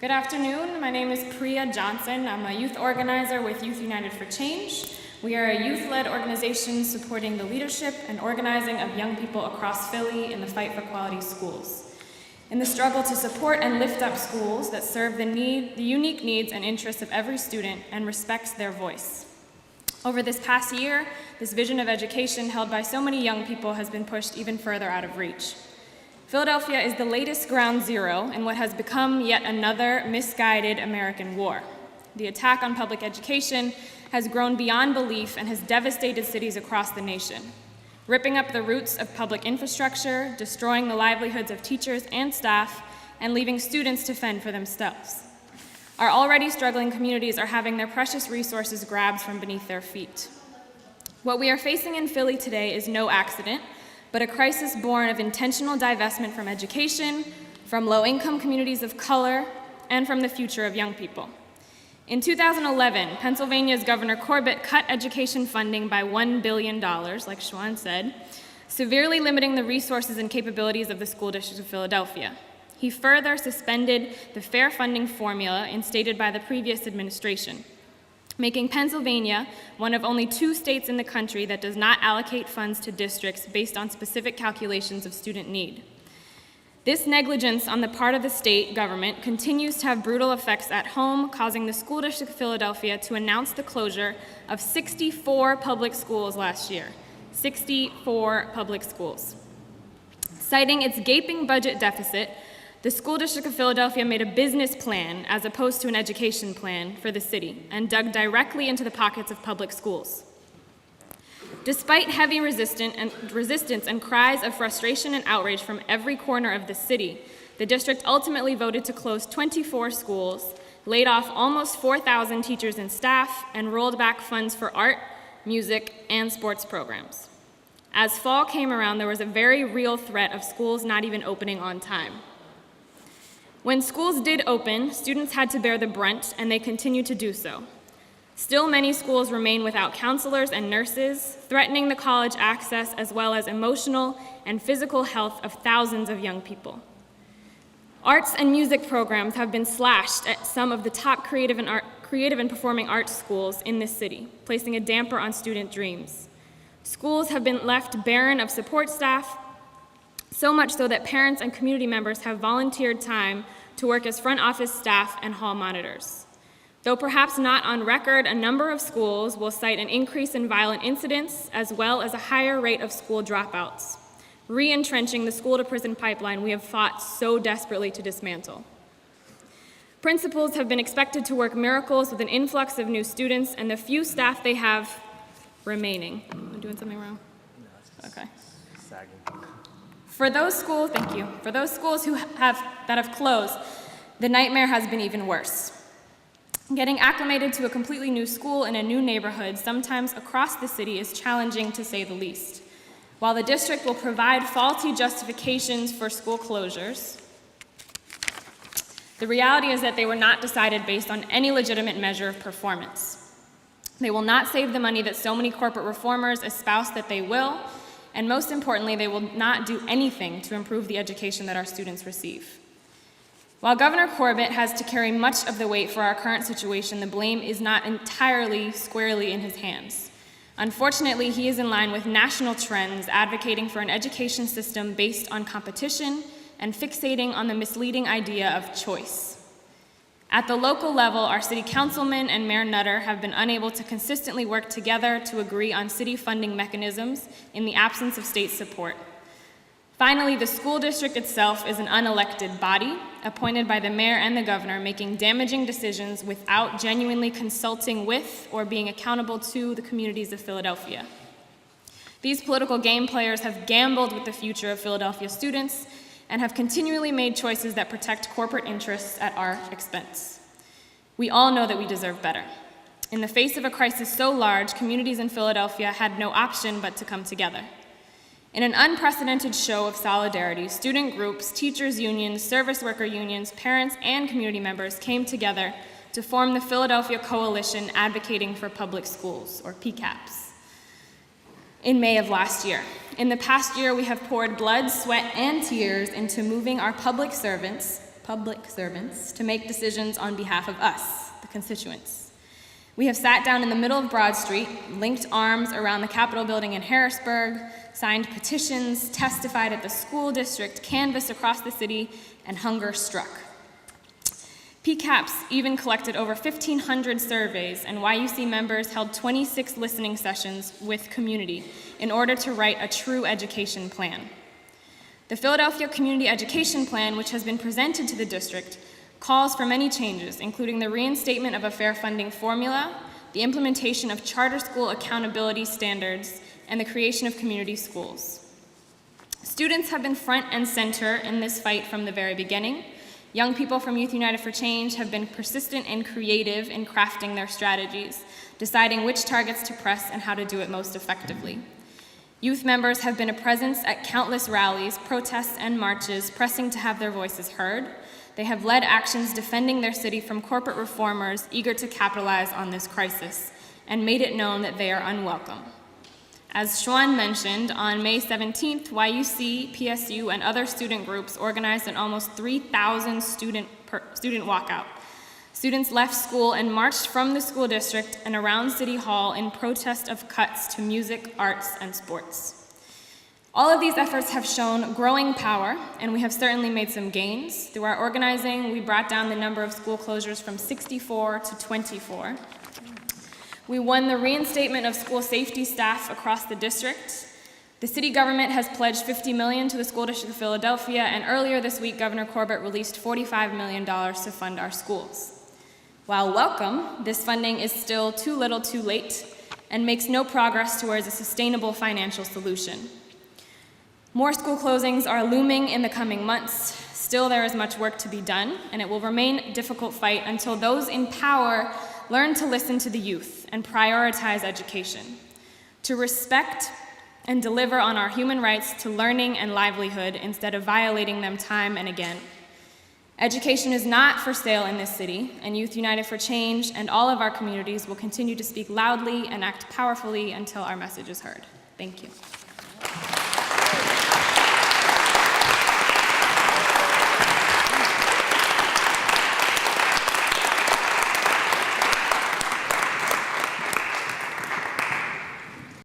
Good afternoon. My name is Priya Johnson. I'm a youth organizer with Youth United for Change. We are a youth-led organization supporting the leadership and organizing of young people across Philly in the fight for quality schools. In the struggle to support and lift up schools that serve the unique needs and interests of every student and respects their voice. Over this past year, this vision of education held by so many young people has been pushed even further out of reach. Philadelphia is the latest ground zero in what has become yet another misguided American war. The attack on public education has grown beyond belief and has devastated cities across the nation, ripping up the roots of public infrastructure, destroying the livelihoods of teachers and staff, and leaving students to fend for themselves. Our already struggling communities are having their precious resources grabbed from beneath their feet. What we are facing in Philly today is no accident, but a crisis born of intentional divestment from education, from low-income communities of color, and from the future of young people. In 2011, Pennsylvania's Governor Corbett cut education funding by $1 billion, like Schwan said, severely limiting the resources and capabilities of the school district of Philadelphia. He further suspended the fair funding formula instated by the previous administration, making Pennsylvania one of only 2 states in the country that does not allocate funds to districts based on specific calculations of student need. This negligence on the part of the state government continues to have brutal effects at home, causing the School District of Philadelphia to announce the closure of 64 public schools last year. 64 public schools. Citing its gaping budget deficit, the School District of Philadelphia made a business plan, as opposed to an education plan, for the city, and dug directly into the pockets of public schools. Despite heavy resistance and cries of frustration and outrage from every corner of the city, the district ultimately voted to close 24 schools, laid off almost 4,000 teachers and staff, and rolled back funds for art, music, and sports programs. As fall came around, there was a very real threat of schools not even opening on time. When schools did open, students had to bear the brunt, and they continue to do so. Still, many schools remain without counselors and nurses, threatening the college access as well as emotional and physical health of thousands of young people. Arts and music programs have been slashed at some of the top creative and performing arts schools in this city, placing a damper on student dreams. Schools have been left barren of support staff, so much so that parents and community members have volunteered time to work as front office staff and hall monitors. Though perhaps not on record, a number of schools will cite an increase in violent incidents as well as a higher rate of school dropouts, re-entrenching the school-to-prison pipeline we have fought so desperately to dismantle. Principals have been expected to work miracles with an influx of new students and the few staff they have remaining. Am I doing something wrong? Okay. For those schools, thank you. For those schools that have closed, the nightmare has been even worse. Getting acclimated to a completely new school in a new neighborhood, sometimes across the city, is challenging to say the least. While the district will provide faulty justifications for school closures, the reality is that they were not decided based on any legitimate measure of performance. They will not save the money that so many corporate reformers espouse that they will, and most importantly, they will not do anything to improve the education that our students receive. While Governor Corbett has to carry much of the weight for our current situation, the blame is not entirely squarely in his hands. Unfortunately, he is in line with national trends advocating for an education system based on competition and fixating on the misleading idea of choice. At the local level, our city councilman and Mayor Nutter have been unable to consistently work together to agree on city funding mechanisms in the absence of state support. Finally, the school district itself is an unelected body, appointed by the mayor and the governor, making damaging decisions without genuinely consulting with or being accountable to the communities of Philadelphia. These political game players have gambled with the future of Philadelphia students and have continually made choices that protect corporate interests at our expense. We all know that we deserve better. In the face of a crisis so large, communities in Philadelphia had no option but to come together. In an unprecedented show of solidarity, student groups, teachers' unions, service worker unions, parents, and community members came together to form the Philadelphia Coalition Advocating for Public Schools, or PCAPS, in May of last year. In the past year, we have poured blood, sweat, and tears into moving our public servants, public servants to make decisions on behalf of us, the constituents. We have sat down in the middle of Broad Street, linked arms around the Capitol building in Harrisburg, signed petitions, testified at the school district, canvassed across the city, and hunger struck. PCAPS even collected over 1,500 surveys, and YUC members held 26 listening sessions with community in order to write a true education plan. The Philadelphia Community Education Plan, which has been presented to the district, calls for many changes, including the reinstatement of a fair funding formula, the implementation of charter school accountability standards, and the creation of community schools. Students have been front and center in this fight from the very beginning. Young people from Youth United for Change have been persistent and creative in crafting their strategies, deciding which targets to press and how to do it most effectively. Youth members have been a presence at countless rallies, protests, and marches, pressing to have their voices heard. They have led actions defending their city from corporate reformers eager to capitalize on this crisis, and made it known that they are unwelcome. As Schwan mentioned, on May 17th, YUC, PSU, and other student groups organized an almost 3,000 student walkout. Students left school and marched from the school district and around City Hall in protest of cuts to music, arts, and sports. All of these efforts have shown growing power, and we have certainly made some gains. Through our organizing, we brought down the number of school closures from 64 to 24. We won the reinstatement of school safety staff across the district. The city government has pledged $50 million to the School District of Philadelphia, and earlier this week, Governor Corbett released $45 million to fund our schools. While welcome, this funding is still too little too late and makes no progress towards a sustainable financial solution. More school closings are looming in the coming months. Still, there is much work to be done, and it will remain a difficult fight until those in power learn to listen to the youth and prioritize education, to respect and deliver on our human rights to learning and livelihood instead of violating them time and again. Education is not for sale in this city, and Youth United for Change and all of our communities will continue to speak loudly and act powerfully until our message is heard. Thank you.